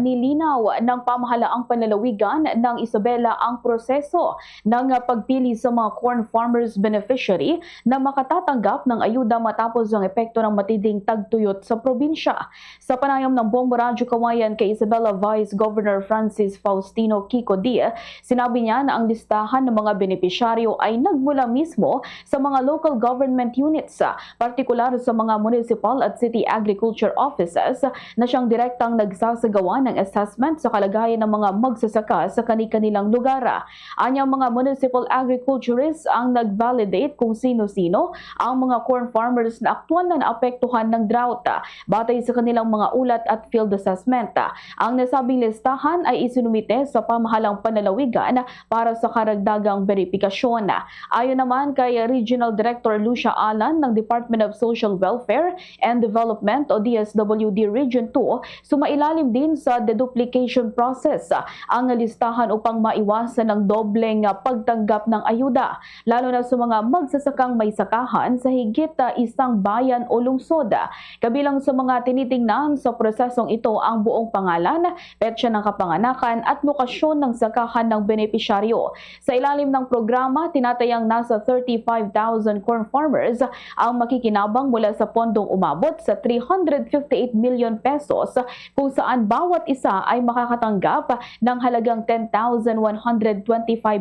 Nilinaw ng pamahalaang panlalawigan ng Isabela ang proseso ng pagpili sa mga corn farmers beneficiary na makatatanggap ng ayuda matapos ang epekto ng matinding tagtuyot sa probinsya. Sa panayam ng Buong Radyo Kawayan kay Isabela Vice Governor Francis Faustino Kiko Dia, sinabi niya na ang listahan ng mga benepisyaryo ay nagmula mismo sa mga local government units, partikular sa mga municipal at city agriculture offices na siyang direktang nagsasagawa ng assessment sa kalagayan ng mga magsasaka sa kani-kanilang lugar. Anyang mga municipal agriculturists ang nag-validate kung sino-sino ang mga corn farmers na aktual na naapektuhan ng drought batay sa kanilang mga ulat at field assessment. Ang nasabing listahan ay isinumite sa pamahalang panlalawigan para sa karagdagang verifikasyon. Ayon naman kay Regional Director Lucia Alan ng Department of Social Welfare and Development o DSWD Region 2, sumailalim din sa deduplication process ang listahan upang maiwasan ng dobleng pagtanggap ng ayuda, lalo na sa mga magsasakang may sakahan sa higit isang bayan o lungsod. Kabilang sa mga tinitingnan sa prosesong ito ang buong pangalan, petsa ng kapanganakan at lokasyon ng sakahan ng benepisyaryo. Sa ilalim ng programa, tinatayang nasa 35,000 corn farmers ang makikinabang mula sa pondong umabot sa 358 million pesos, kung saan bawat isa ay makakatanggap ng halagang 10,125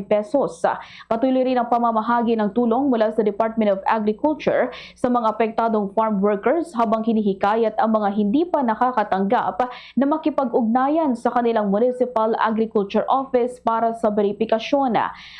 pesos. Patuloy rin ang pamamahagi ng tulong mula sa Department of Agriculture sa mga apektadong farm workers habang hinihikayat ang mga hindi pa nakakatanggap na makipag-ugnayan sa kanilang Municipal Agriculture Office para sa verifikasyon.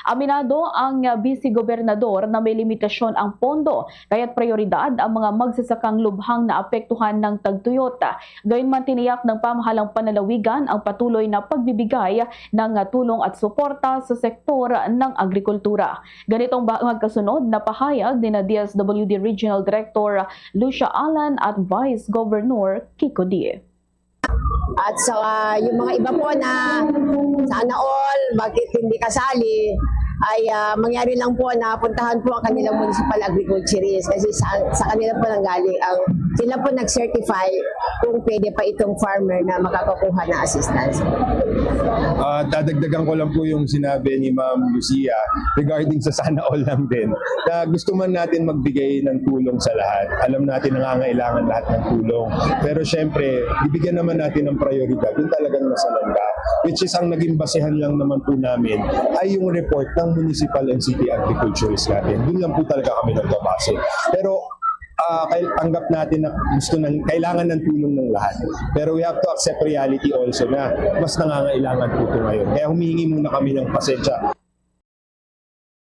Aminado ang Vice-Gobernador na may limitasyon ang pondo, kaya't prioridad ang mga magsasakang lubhang na apektuhan ng tagtuyot. Gayunman tiniyak ng pamahalang panlalawigan ang patuloy na pagbibigay ng tulong at suporta sa sektor ng agrikultura. Ganitong magkasunod na pahayag ni DSWD Regional Director Lucia Alan at Vice Governor Kiko Die. At sa yung mga iba po na sana all, bakit hindi kasali, ay mangyari lang po na puntahan po ang kanilang municipal agriculturist kasi sa kanila po nanggaling ang sila po nag-certify kung pwede pa itong farmer na makakakuha ng assistance. Dadagdagan ko lang po yung sinabi ni Ma'am Lucia regarding sa sana all lang din na gusto man natin magbigay ng tulong sa lahat. Alam natin nangangailangan lahat ng tulong. Pero syempre, bibigyan naman natin ng prioridad yung talagang nasa landa, which is ang naging basehan lang naman po namin ay yung report ng municipal and city agriculturists natin. Doon lang po talaga kami nagbabase. Pero tanggap natin na kailangan ng tulong ng lahat. Pero we have to accept reality also na mas nangangailangan po ito ngayon. Kaya humihingi muna kami ng pasensya